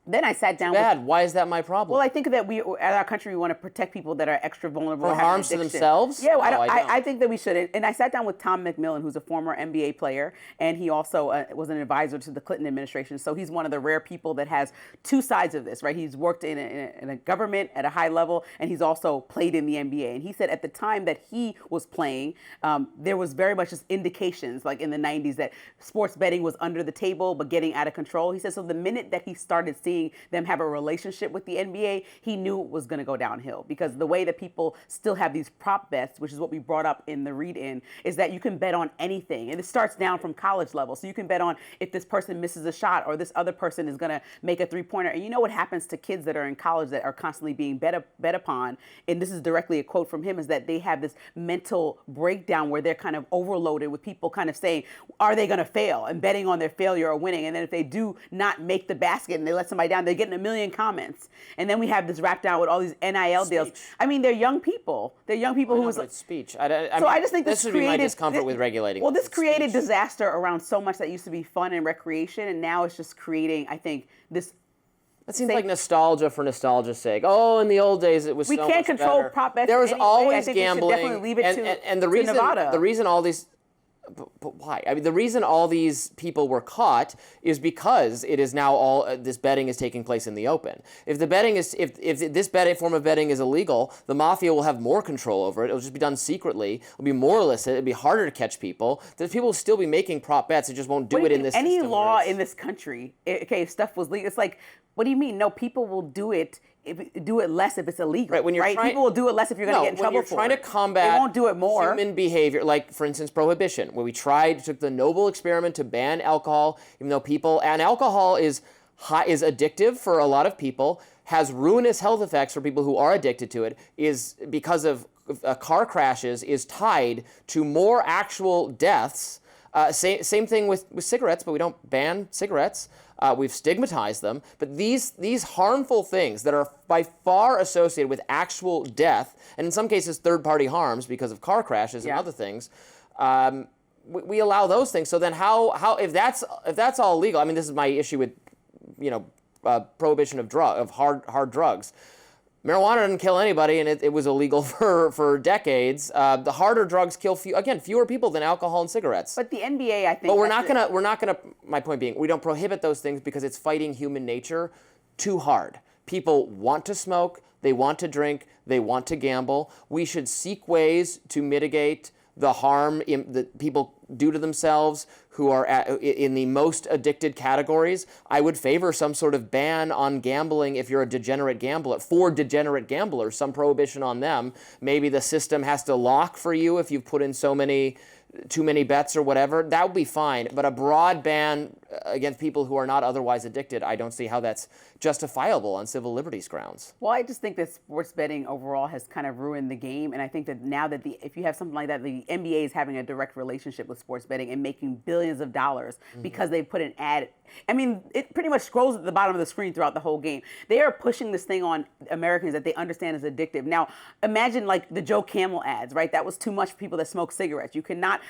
Speaker 2: Then I sat down.
Speaker 1: Why is that my problem?
Speaker 2: Well, I think that as our country, we want to protect people that are extra vulnerable.
Speaker 1: For harms to themselves?
Speaker 2: Yeah, I think that we should. And I sat down with Tom McMillan, who's a former NBA player, and he also was an advisor to the Clinton administration. So he's one of the rare people that has two sides of this, right? He's worked in a government at a high level, and he's also played in the NBA. And he said at the time that he was playing, there was very much just indications, like in the 90s, that sports betting was under the table but getting out of control. He said so the minute that he started seeing them have a relationship with the NBA, he knew it was going to go downhill because the way that people still have these prop bets, which is what we brought up in the read-in, is that you can bet on anything. And it starts down from college level. So you can bet on if this person misses a shot or this other person is going to make a three-pointer. And you know what happens to kids that are in college that are constantly being bet upon, and this is directly a quote from him, is that they have this mental breakdown where they're kind of overloaded with people kind of saying, are they going to fail? And betting on their failure or winning. And then if they do not make the basket and they let somebody down, they're getting a million comments. And then we have this wrapped down with all these NIL deals. I mean, they're young people. They're young people who was like
Speaker 1: speech.
Speaker 2: I just think this
Speaker 1: would
Speaker 2: created
Speaker 1: be my discomfort with regulating.
Speaker 2: Well, this created disaster around so much that used to be fun and recreation, and now it's just creating, I think, this.
Speaker 1: It seems like nostalgia for nostalgia's sake. Oh, in the old days it was so much better.
Speaker 2: We can't control prop bets.
Speaker 1: There was
Speaker 2: anyway.
Speaker 1: always
Speaker 2: I think
Speaker 1: gambling.
Speaker 2: We should definitely leave it
Speaker 1: and the reason
Speaker 2: Nevada.
Speaker 1: The reason all these. But why? I mean, the reason all these people were caught is because it is now all this betting is taking place in the open. If the betting is, if this form of betting is illegal, the mafia will have more control over it. It'll just be done secretly. It'll be more illicit. It'll be harder to catch people. The people will still be making prop bets. They just won't do it in this.
Speaker 2: Any law in this country, if stuff was legal, it's like, what do you mean? No, people will do it. Do it less if it's illegal. Right, when you're people will do it less if you're going to get in trouble for it.
Speaker 1: When you're trying to combat
Speaker 2: they won't do it more.
Speaker 1: Human behavior, like for instance prohibition, where we took the noble experiment to ban alcohol, even though alcohol is addictive for a lot of people, has ruinous health effects for people who are addicted to it, is because of car crashes, is tied to more actual deaths Same thing with cigarettes, but we don't ban cigarettes. We've stigmatized them. But these harmful things that are by far associated with actual death, and in some cases third-party harms because of car crashes and other things, we allow those things. So then how if that's all legal, I mean, this is my issue with, prohibition of hard drugs. Marijuana didn't kill anybody, and it was illegal for decades. The harder drugs kill fewer people than alcohol and cigarettes.
Speaker 2: But the NBA, I think.
Speaker 1: But we're not gonna. My point being, we don't prohibit those things because it's fighting human nature too hard. People want to smoke, they want to drink, they want to gamble. We should seek ways to mitigate the harm that people do to themselves who are in the most addicted categories. I would favor some sort of ban on gambling if you're a degenerate gambler, for degenerate gamblers, some prohibition on them. Maybe the system has to lock for you if you've put in too many bets or whatever. That would be fine. But a broad ban against people who are not otherwise addicted, I don't see how that's justifiable on civil liberties grounds.
Speaker 2: Well, I just think that sports betting overall has kind of ruined the game. And I think that now that if you have something like that, the NBA is having a direct relationship with sports betting and making billions of dollars because they put an ad. I mean, it pretty much scrolls at the bottom of the screen throughout the whole game. They are pushing this thing on Americans that they understand is addictive. Now, imagine like the Joe Camel ads, right? That was too much for people that smoke cigarettes. You cannot,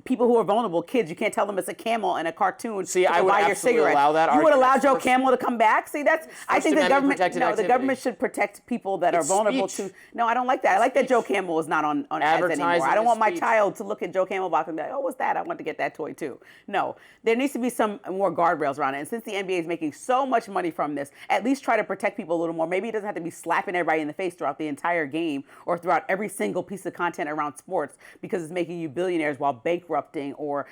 Speaker 2: people who are vulnerable, kids, you can't tell them it's a camel and a cartoon.
Speaker 1: See, I would
Speaker 2: buy
Speaker 1: absolutely
Speaker 2: your
Speaker 1: allow that.
Speaker 2: You would allow Joe Camel to come back? See, that's, I think the government, the government should protect people that are vulnerable to, no, I don't like that. I like that Joe Camel is not on ads anymore. I don't want my child to look at Joe Camel box and be like, oh, what's that? I want to get that toy too. No, there needs to be some more guardrails around it. And since the NBA is making so much money from this, at least try to protect people a little more. Maybe it doesn't have to be slapping everybody in the face throughout the entire game or throughout every single piece of content around sports because it's making you billionaires while bankrupting or,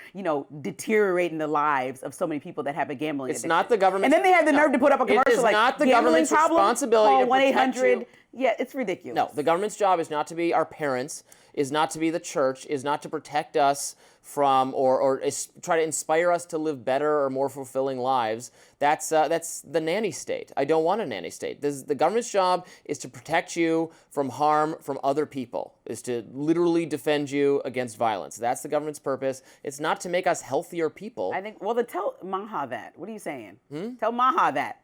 Speaker 2: deteriorating the lives of so many people that have a gambling addiction.
Speaker 1: It's not the government.
Speaker 2: And then they have the nerve to put up a commercial
Speaker 1: it is
Speaker 2: like,
Speaker 1: not the government's responsibility to protect you.
Speaker 2: Yeah, it's ridiculous.
Speaker 1: No, the government's job is not to be our parents, is not to be the church, is not to protect us from or try to inspire us to live better or more fulfilling lives. That's the nanny state. I don't want a nanny state. The government's job is to protect you from harm from other people, is to literally defend you against violence. That's the government's purpose. It's not to make us healthier people.
Speaker 2: I think, tell Maher that. What are you saying? Tell Maher that.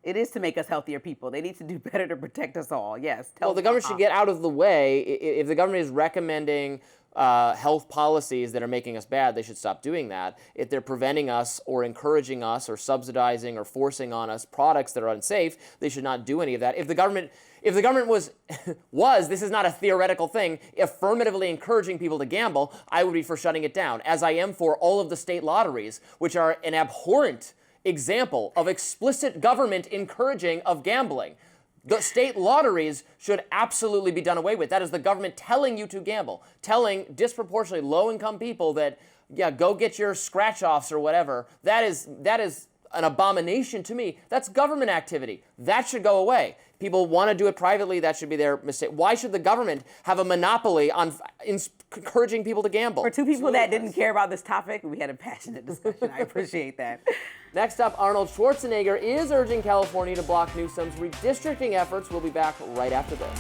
Speaker 2: It is to make us healthier people. They need to do better to protect us all. Yes.
Speaker 1: Well, the government should get out of the way. If the government is recommending health policies that are making us bad, they should stop doing that. If they're preventing us or encouraging us or subsidizing or forcing on us products that are unsafe, they should not do any of that. If the government was this is not a theoretical thing, affirmatively encouraging people to gamble, I would be for shutting it down, as I am for all of the state lotteries, which are an abhorrent example of explicit government encouraging of gambling. The state lotteries should absolutely be done away with. That is the government telling you to gamble, telling disproportionately low-income people that, go get your scratch-offs or whatever. That is an abomination to me. That's government activity. That should go away. People want to do it privately. That should be their mistake. Why should the government have a monopoly on encouraging people to gamble?
Speaker 2: For two people that didn't care about this topic, we had a passionate discussion. I appreciate that.
Speaker 1: Next up, Arnold Schwarzenegger is urging California to block Newsom's redistricting efforts. We'll be back right after this.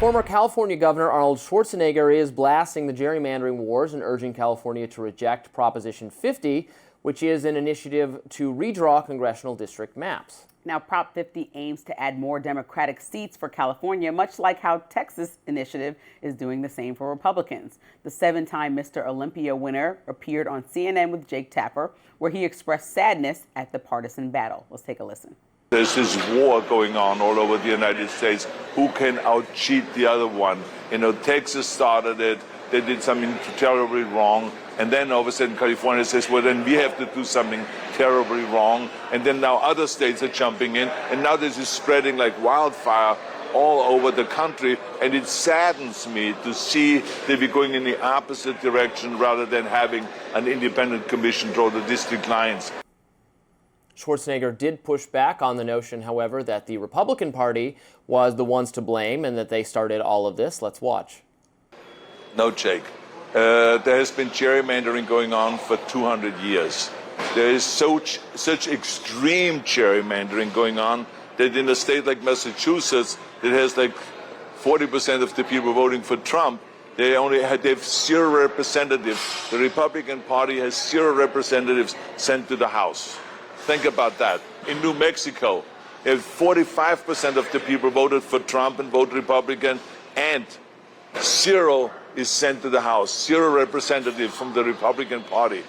Speaker 1: Former California Governor Arnold Schwarzenegger is blasting the gerrymandering wars and urging California to reject Proposition 50, which is an initiative to redraw congressional district maps.
Speaker 2: Now, Prop 50 aims to add more Democratic seats for California, much like how Texas initiative is doing the same for Republicans. The 7-time Mr. Olympia winner appeared on CNN with Jake Tapper, where he expressed sadness at the partisan battle. Let's take a listen.
Speaker 13: There's this war going on all over the United States. Who can out-cheat the other one? Texas started it. They did something terribly wrong. And then all of a sudden California says, well, then we have to do something terribly wrong. And then now other states are jumping in. And now this is spreading like wildfire all over the country. And it saddens me to see that we're going in the opposite direction rather than having an independent commission draw the district lines.
Speaker 1: Schwarzenegger did push back on the notion, however, that the Republican Party was the ones to blame and that they started all of this. Let's watch.
Speaker 13: No, Jake. There has been gerrymandering going on for 200 years. There is such extreme gerrymandering going on that in a state like Massachusetts, that has like 40% of the people voting for Trump, They have 0 representatives. The Republican Party has 0 representatives sent to the House. Think about that. In New Mexico, if 45% of the people voted for Trump and vote Republican, and 0 is sent to the House, 0 representatives from the Republican Party.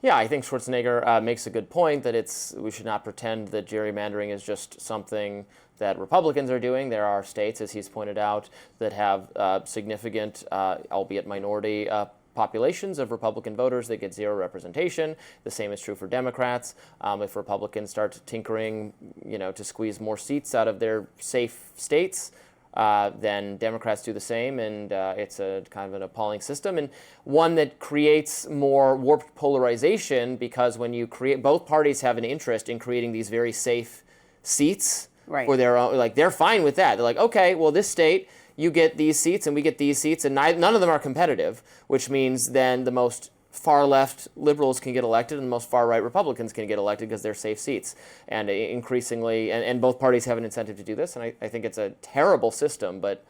Speaker 1: Yeah, I think Schwarzenegger makes a good point that we should not pretend that gerrymandering is just something that Republicans are doing. There are states, as he's pointed out, that have significant, albeit minority, populations of Republican voters that get 0 representation. The same is true for Democrats. If Republicans start tinkering, to squeeze more seats out of their safe states, then Democrats do the same, and it's a kind of an appalling system, and one that creates more warped polarization, because when you create, both parties have an interest in creating these very safe seats for their own, like they're fine with that. They're like, okay, well, this state, you get these seats and we get these seats, and none of them are competitive, which means then the most far left liberals can get elected and the most far right Republicans can get elected because they're safe seats. And increasingly, and both parties have an incentive to do this, and I think it's a terrible system, but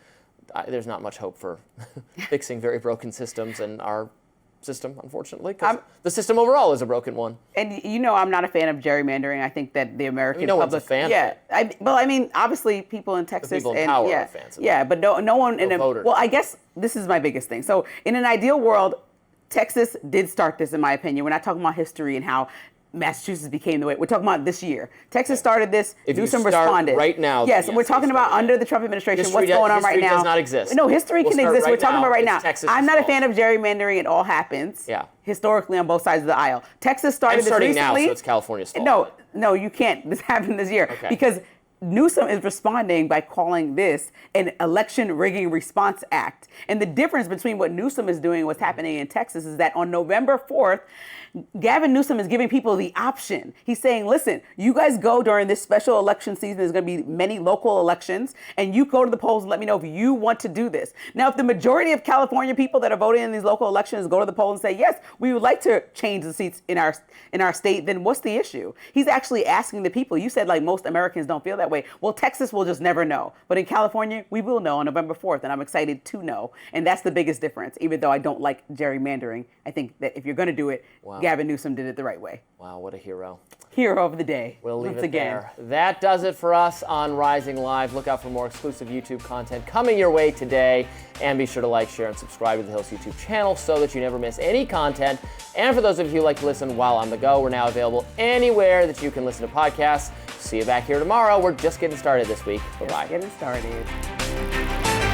Speaker 1: there's not much hope for fixing very broken systems in our system, unfortunately, because the system overall is a broken one.
Speaker 2: And I'm not a fan of gerrymandering. I think that the American
Speaker 1: no
Speaker 2: public,
Speaker 1: one's a fan.
Speaker 2: Yeah, obviously people in Texas,
Speaker 1: the people in power are fans of it.
Speaker 2: But no one in
Speaker 1: voters.
Speaker 2: Well, I guess this is my biggest thing. So in an ideal world, Texas did start this, in my opinion. We're not talking about history and how Massachusetts became the way. We're talking about this year. Texas started this.
Speaker 1: If
Speaker 2: Newsom
Speaker 1: you start
Speaker 2: responded
Speaker 1: right now.
Speaker 2: Yes, we're talking about under the Trump administration. What's going on right now?
Speaker 1: History does not exist.
Speaker 2: No, history can exist. We're talking about right now. I'm not a fan of gerrymandering. It all happens.
Speaker 1: Yeah.
Speaker 2: Historically on both sides of the aisle. Texas started this recently.
Speaker 1: Now, so it's California's fault.
Speaker 2: No, you can't. This happened this year because Newsom is responding by calling this an election rigging response act. And the difference between what Newsom is doing and what's happening in Texas is that on November 4th, Gavin Newsom is giving people the option. He's saying, listen, you guys go during this special election season. There's going to be many local elections, and you go to the polls and let me know if you want to do this. Now, if the majority of California people that are voting in these local elections go to the polls and say, yes, we would like to change the seats in our state, then what's the issue? He's actually asking the people. You said, like, most Americans don't feel that way. Well, Texas will just never know. But in California, we will know on November 4th, and I'm excited to know. And that's the biggest difference. Even though I don't like gerrymandering, I think that if you're going to do it, Gavin Newsom did it the right way.
Speaker 1: Wow, what a hero.
Speaker 2: Hero of the day.
Speaker 1: We'll leave
Speaker 2: once
Speaker 1: it
Speaker 2: again.
Speaker 1: there. That does it for us on Rising Live. Look out for more exclusive YouTube content coming your way today. And be sure to like, share, and subscribe to the Hill's YouTube channel so that you never miss any content. And for those of you who like to listen while on the go, we're now available anywhere that you can listen to podcasts. See you back here tomorrow. We're just getting started this week. Bye-bye.
Speaker 2: Just getting started.